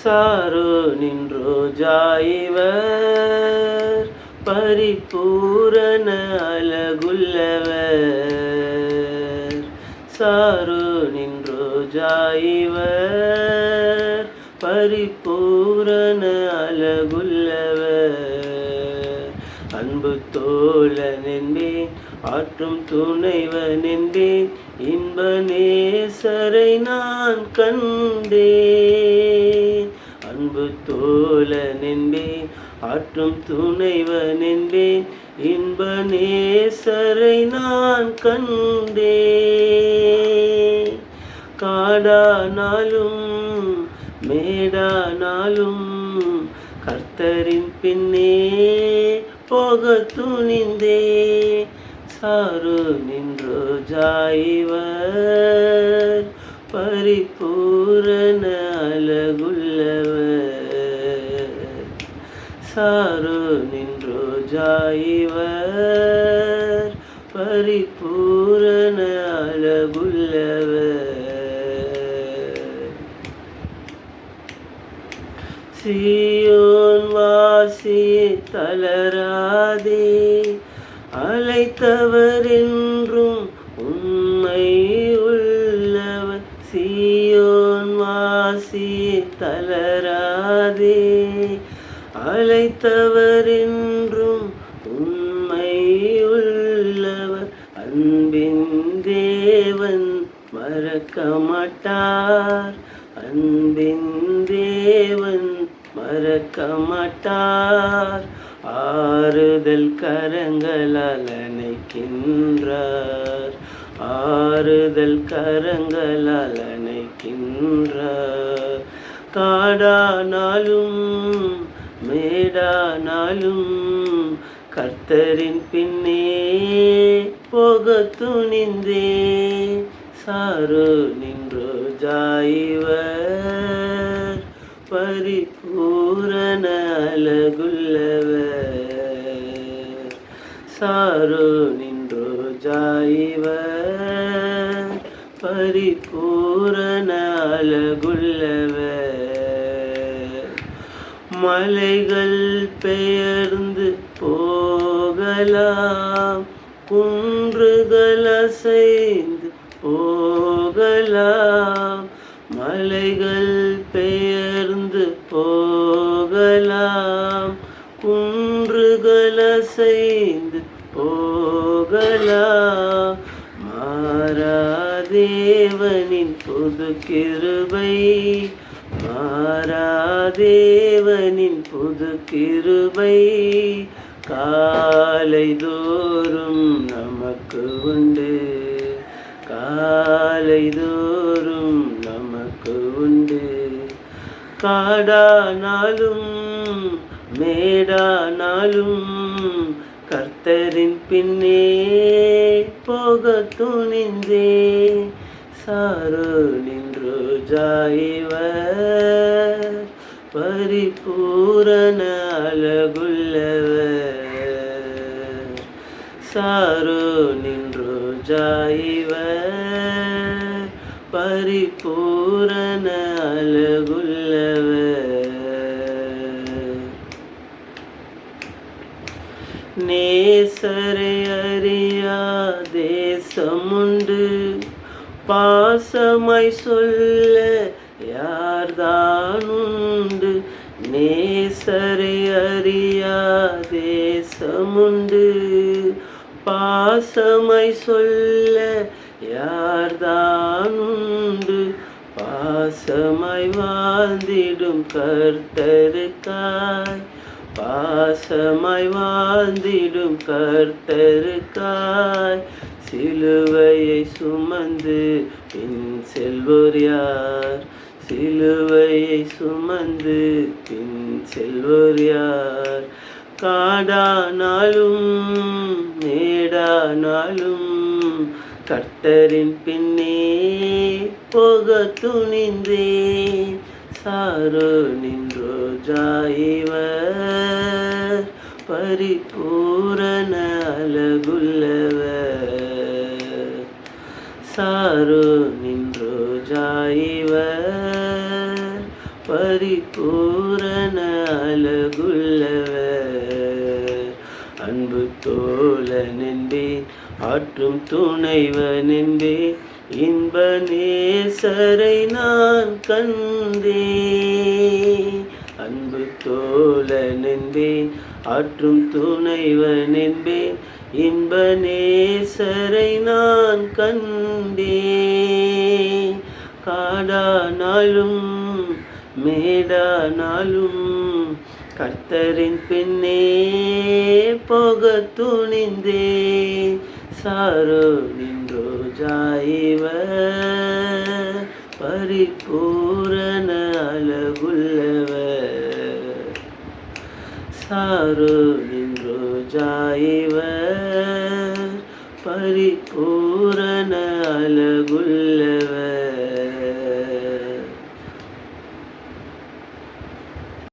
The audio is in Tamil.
சாரோ நின்றோஜா இவர் பரிபூரண அழகுள்ளவர். சாரோ நின்றோஜா இவர் பரிபூரண அழகுள்ளவர். அன்பு தோழன் என்பேன், ஆற்றும் துணைவன் என்பேன், இன்ப நேசரை நான் கண்டேன். அன்பு தோழன் என்பேன், ஆற்றும் துணைவன் என்பேன், இன்ப நேசரை நான் கண்டேன். காடானாலும் மேடானாலும் கர்த்தரின் பின்னே போக துணிந்தே. சாரோ நின்றோஜா இவர் பரிபூரண அழகுள்ளவர். சாரோ நின்றோஜா இவர் பரிபூரண அழகுள்ளவர். சீயோன் வாசி தளராதே, அழைத்தவர் என்றும் உண்மை உள்ளவர். சீயோன் வாசி தளராதே, அழைத்தவர் என்றும் உண்மை உள்ளவர். அன்பின் தேவன் மறக்க மாட்டார், அன்பின் தேவன் மறக்க மாட்டார். ஆறுதல் கரங்களால் அணைக்கின்றார், ஆறுதல் கரங்களால் அணைக்கின்றார். காடானாலும் மேடானாலும் கர்த்தரின் பின்னே போக துணிந்தே. சாரோ நின்றோஜா இவர் பரிபூரண அழகுள்ளவர். சாரோ நின்றோஜா இவர் பரிபூரண அழகுள்ளவர். மலைகள் பெயர்ந்து போகலாம், குன்றுகள் அசைந்து போகலாம். மலைகள் பெயர்ந்து போகலாம், குன்றுகள் அசைந்து போகலாம். மாறாதேவனின் புது கிருபை, மாறாதேவனின் புது கிருபை காலைதோறும் நமக்கு உண்டு, காலைதோறும் நமக்கு உண்டு. காடானாலும் மேடானாலும் கர்த்தரின் பின்னே போக துணிந்தே. சாரோ நின்றோஜா இவர் பரிபூரண அழகுள்ளவர். சாரோ நின்றோஜா இவர் பரிபூரண அழகுள்ளவர். நேசரை அறியா தேசமுண்டு, பாசமாய் சொல்ல யார்தான் உண்டு. நேசரை அறியா தேசமுண்டு, பாசமாய் சொல்ல யார்தான் உண்டு. பாசமாய் வாழ்ந்திடும் கர்த்தருக்காய், பாசமாய் வாழ்ந்திடும் கர்த்தருக்காய். சிலுவையை சுமந்து பின் செல்வோர் யார், சிலுவையை சுமந்து பின் செல்வோர் யார். காடானாலும் மேடானாலும் கர்த்தரின் பின்னே போக துணிந்தே. சாரோ நின்றோஜா இவர் பரிபூரண அழகுள்ளவர். சாரோ நின்றோஜா இவர் பரிபூரண அழகுள்ளவர். அன்பு தோழன் என்பேன், ஆற்றும் துணைவன் என்பேன், இன்ப நேசரை நான் கண்டேன். அன்பு தோழன் என்பேன், ஆற்றும் துணைவன் என்பேன், இன்ப நேசரை நான் கண்டேன். காடானாலும் மேடானாலும் கர்த்தரின் பின்னே போக துணிந்தேன். சாரோனின் ரோஜா இவர், பரிபூரண அழகுள்ளவர். சாரோனின் ரோஜா இவர், பரிபூரண அழகுள்ளவர்.